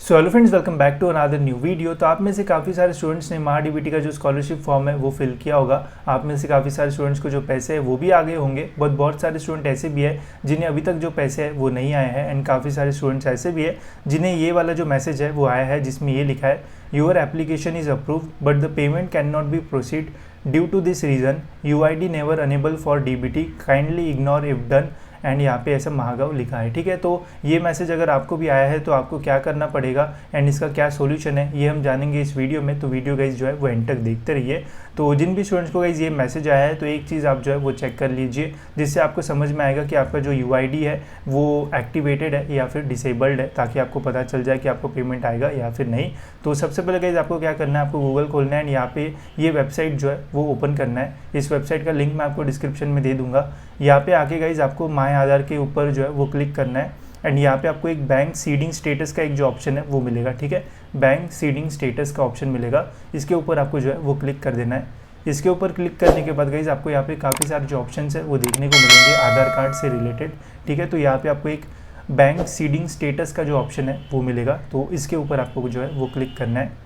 So hello friends, welcome back to another new video. तो आप में से काफ़ी सारे स्टूडेंट्स ने महाडीबीटी का जो स्कॉलरशिप फॉर्म है वो फिल किया होगा। आप में से काफ़ी सारे स्टूडेंट्स को जो पैसे हैं वो भी आ गए होंगे, बट बहुत सारे स्टूडेंट ऐसे भी है जिन्हें अभी तक जो पैसे हैं वो नहीं आए हैं। एंड काफ़ी सारे स्टूडेंट्स ऐसे भी है जिन्हें ये वाला जो मैसेज है वो आया है जिसमें ये लिखा है, your application is approved but the payment can not be proceed due to this reason, UID never enable for DBT, kindly ignore if done. And यहाँ पे ऐसा महागाव लिखा है। ठीक है, तो ये मैसेज अगर आपको भी आया है तो आपको क्या करना पड़ेगा एंड इसका क्या सोल्यूशन है ये हम जानेंगे इस वीडियो में। तो वीडियो गाइज जो है वो एंड तक देखते रहिए। तो जिन भी स्टूडेंट्स को गाइज ये मैसेज आया है तो एक चीज़ आप जो है वो चेक कर लीजिए, जिससे आपको समझ में आएगा कि आपका जो यूआईडी है वो एक्टिवेटेड है या फिर डिसेबल्ड है, ताकि आपको पता चल जाए कि आपको पेमेंट आएगा या फिर नहीं। तो सबसे पहले गाइज आपको क्या करना है, आपको गूगल खोलना है एंड यहाँ पे ये वेबसाइट जो है वो ओपन करना है। इस वेबसाइट का लिंक मैं आपको डिस्क्रिप्शन में दे दूंगा। यहाँ पे आके गाइज आपको माय आधार के ऊपर जो है वो क्लिक करना है एंड यहाँ पे आपको एक बैंक सीडिंग स्टेटस का एक जो ऑप्शन है वो मिलेगा। ठीक है, बैंक सीडिंग स्टेटस का ऑप्शन मिलेगा, इसके ऊपर आपको जो है वो क्लिक कर देना है। इसके ऊपर क्लिक करने के बाद गाइज आपको यहाँ पे काफ़ी सारे जो ऑप्शन है वो देखने को मिलेंगे आधार कार्ड से रिलेटेड। ठीक है, तो यहाँ पे आपको एक बैंक सीडिंग स्टेटस का जो ऑप्शन है वो मिलेगा, तो इसके ऊपर आपको जो है वो क्लिक करना है।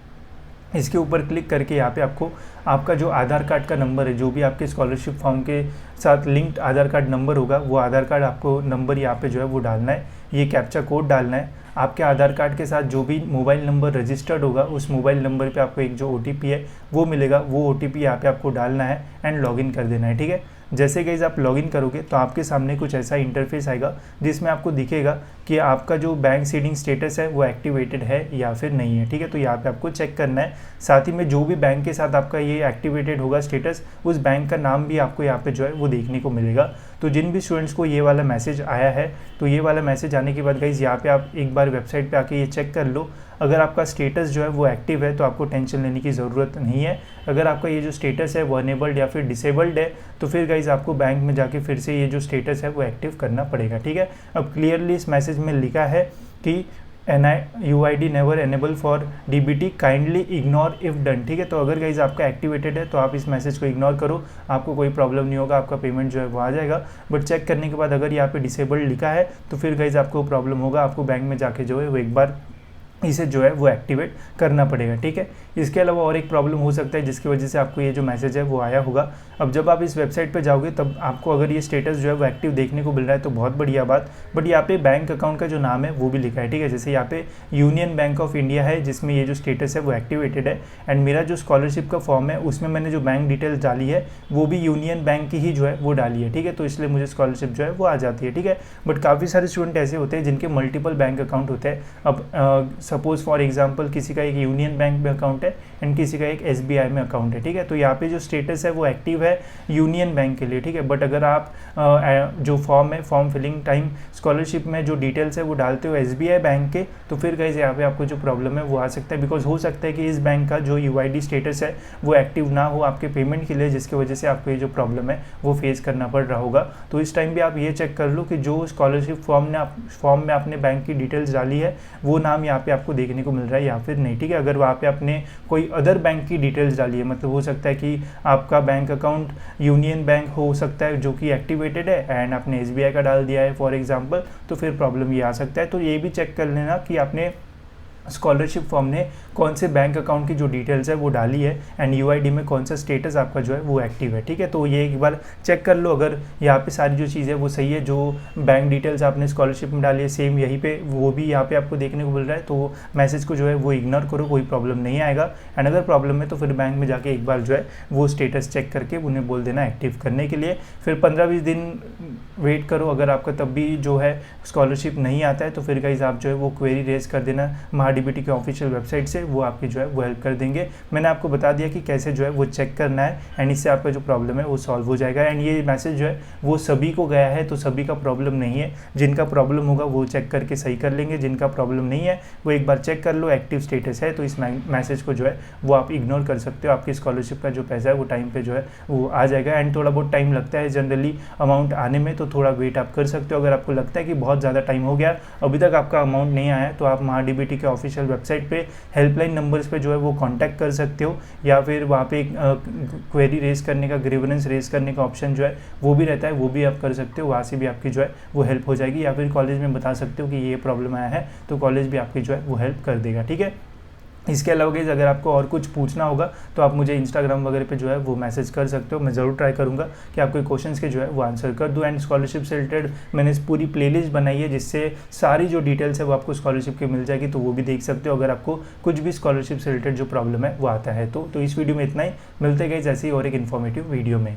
इसके ऊपर क्लिक करके यहाँ पे आपको आपका जो आधार कार्ड का नंबर है, जो भी आपके स्कॉलरशिप फॉर्म के साथ लिंक्ड आधार कार्ड नंबर होगा, वो आधार कार्ड आपको नंबर यहाँ पे जो है वो डालना है। ये कैप्चा कोड डालना है। आपके आधार कार्ड के साथ जो भी मोबाइल नंबर रजिस्टर्ड होगा उस मोबाइल नंबर पे आपको एक जो ओटीपी है वो मिलेगा, वो ओटीपी यहाँ पे आपको डालना है एंड लॉगिन कर देना है। ठीक है, जैसे गाइज आप लॉगिन करोगे तो आपके सामने कुछ ऐसा इंटरफेस आएगा जिसमें आपको दिखेगा कि आपका जो बैंक सीडिंग स्टेटस है वो एक्टिवेटेड है या फिर नहीं है। ठीक है, तो यहाँ पे आपको चेक करना है। साथ ही में जो भी बैंक के साथ आपका ये एक्टिवेटेड होगा स्टेटस, उस बैंक का नाम भी आपको यहाँ पे जो है वो देखने को मिलेगा। तो जिन भी स्टूडेंट्स को ये वाला मैसेज आया है तो ये वाला मैसेज आने के बाद गाइज यहाँ पे आप एक बार वेबसाइट पे आके ये चेक कर लो। अगर आपका स्टेटस जो है वो एक्टिव है तो आपको टेंशन लेने की ज़रूरत नहीं है। अगर आपका ये जो स्टेटस है वो अनेबल्ड या फिर डिसेबल्ड है तो फिर गाइज आपको बैंक में जाके फिर से ये जो स्टेटस है वो एक्टिव करना पड़ेगा। ठीक है, अब क्लियरली इस मैसेज में लिखा है कि UID never enable for DBT, kindly ignore if done. ठीक है, तो अगर गाइज आपका एक्टिवेटेड है तो आप इस मैसेज को इग्नोर करो, आपको कोई प्रॉब्लम नहीं होगा, आपका पेमेंट जो है वो आ जाएगा। बट चेक करने के बाद अगर यहाँ पे डिसेबल्ड लिखा है तो फिर गाइज आपको प्रॉब्लम होगा, आपको बैंक में जाके जो है वो एक बार इसे जो है वो एक्टिवेट करना पड़ेगा। ठीक है, इसके अलावा और एक प्रॉब्लम हो सकता है जिसकी वजह से आपको ये जो मैसेज है वो आया होगा। अब जब आप इस वेबसाइट पे जाओगे तब आपको अगर ये स्टेटस जो है वो एक्टिव देखने को मिल रहा है तो बहुत बढ़िया बात, बट यहाँ पे बैंक अकाउंट का जो नाम है वो भी लिखा है। ठीक है, जैसे यहाँ पे यूनियन बैंक ऑफ इंडिया है जिसमें ये जो स्टेटस है वो एक्टिवेटेड है एंड मेरा जो स्कॉलरशिप का फॉर्म है उसमें मैंने जो बैंक डिटेल्स डाली है वो भी यूनियन बैंक की ही जो है वो डाली है। ठीक है, तो इसलिए मुझे स्कॉलरशिप जो है वो आ जाती है। ठीक है, बट काफ़ी सारे स्टूडेंट ऐसे होते हैं जिनके मल्टीपल बैंक अकाउंट होते हैं। अब सपोज फॉर एग्जांपल किसी का एक यूनियन बैंक में अकाउंट है एंड किसी का एक एसबीआई में अकाउंट है। ठीक है, तो यहाँ पे जो स्टेटस है वो एक्टिव है यूनियन बैंक के लिए। ठीक है, बट अगर आप जो फॉर्म है, फॉर्म फिलिंग टाइम स्कॉलरशिप में जो डिटेल्स है वो डालते हो एसबीआई बैंक के, तो फिर गाइस यहाँ पे आपको जो प्रॉब्लम है वो आ सकता है। बिकॉज हो सकता है कि इस बैंक का जो यूआईडी स्टेटस है वो एक्टिव ना हो आपके पेमेंट के लिए, जिसकी वजह से आपको ये जो प्रॉब्लम है वो फेस करना पड़ रहा होगा। तो इस टाइम भी आप ये चेक कर लो कि जो स्कॉलरशिप फॉर्म में आपने बैंक की डिटेल्स डाली है वो नाम यहाँ पे आपको देखने को मिल रहा है या फिर नहीं। ठीक है, अगर वहाँ पे आपने कोई अदर बैंक की डिटेल्स डाली है, मतलब हो सकता है कि आपका बैंक अकाउंट यूनियन बैंक हो सकता है जो कि एक्टिवेटेड है एंड आपने एसबीआई का डाल दिया है फॉर एग्जांपल, तो फिर प्रॉब्लम ये आ सकता है। तो ये भी चेक कर लेना कि आपने स्कॉलरशिप फॉर्म ने कौन से बैंक अकाउंट की जो डिटेल्स है वो डाली है एंड यूआईडी में कौन सा स्टेटस आपका जो है वो एक्टिव है। ठीक है, तो ये एक बार चेक कर लो। अगर यहाँ पे सारी जो चीज़ें वो सही है, जो बैंक डिटेल्स आपने स्कॉलरशिप में डाली है सेम यहीं पे वो भी यहाँ पे आपको देखने को मिल रहा है, तो मैसेज को जो है वो इग्नोर करो, कोई प्रॉब्लम नहीं आएगा। एंड अगर प्रॉब्लम है तो फिर बैंक में जाके एक बार जो है वो स्टेटस चेक करके उन्हें बोल देना एक्टिव करने के लिए। फिर 15-20 दिन वेट करो। अगर आपका तब भी जो है स्कॉलरशिप नहीं आता है तो फिर गाइज आप जो है वो क्वेरी रेज कर देना महाडीबीटी के ऑफिशियल वेबसाइट से, वो आपकी जो है वो हेल्प कर देंगे। मैंने आपको बता दिया कि कैसे जो है वो चेक करना है एंड इससे आपका जो प्रॉब्लम है वो सॉल्व हो जाएगा। एंड ये मैसेज जो है वो सभी को गया है, तो सभी का प्रॉब्लम नहीं है। जिनका प्रॉब्लम होगा वो चेक करके सही कर लेंगे, जिनका प्रॉब्लम नहीं है वो एक बार चेक कर लो, एक्टिव स्टेटस है तो इस मैसेज को जो है वो आप इग्नोर कर सकते हो। आपकी स्कॉलरशिप का जो पैसा है वो टाइम पे जो है वो आ जाएगा। एंड थोड़ा बहुत टाइम लगता है जनरली अमाउंट आने में, तो थोड़ा वेट आप कर सकते हो। अगर आपको लगता है कि बहुत ज़्यादा टाइम हो गया, अभी तक आपका अमाउंट नहीं आया, तो आप महाडीबीटी के ऑफिस ऑफिशियल वेबसाइट पे हेल्पलाइन नंबर्स पे जो है वो कांटेक्ट कर सकते हो, या फिर वहाँ पे क्वेरी रेज करने का, ग्रीवेंस रेज करने का ऑप्शन जो है वो भी रहता है, वो भी आप कर सकते हो। वहाँ से भी आपकी जो है वो हेल्प हो जाएगी, या फिर कॉलेज में बता सकते हो कि ये प्रॉब्लम आया है, तो कॉलेज भी आपकी जो है वो हेल्प कर देगा। ठीक है, इसके अलावा गाइस अगर आपको और कुछ पूछना होगा तो आप मुझे इंस्टाग्राम वगैरह पे जो है वो मैसेज कर सकते हो। मैं ज़रूर ट्राई करूँगा कि आपके क्वेश्चंस के जो है वो आंसर कर दूँ। एंड स्कॉलरशिप से रिलेटेड मैंने पूरी प्लेलिस्ट बनाई है, जिससे सारी जो डिटेल्स है वो आपको स्कॉलरशिप की मिल जाएगी, तो वो भी देख सकते हो अगर आपको कुछ भी स्कॉलरशिप से रिलेटेड जो प्रॉब्लम है वो आता है। तो इस वीडियो में इतना ही, मिलते गए ऐसी और एक इन्फॉर्मेटिव वीडियो में।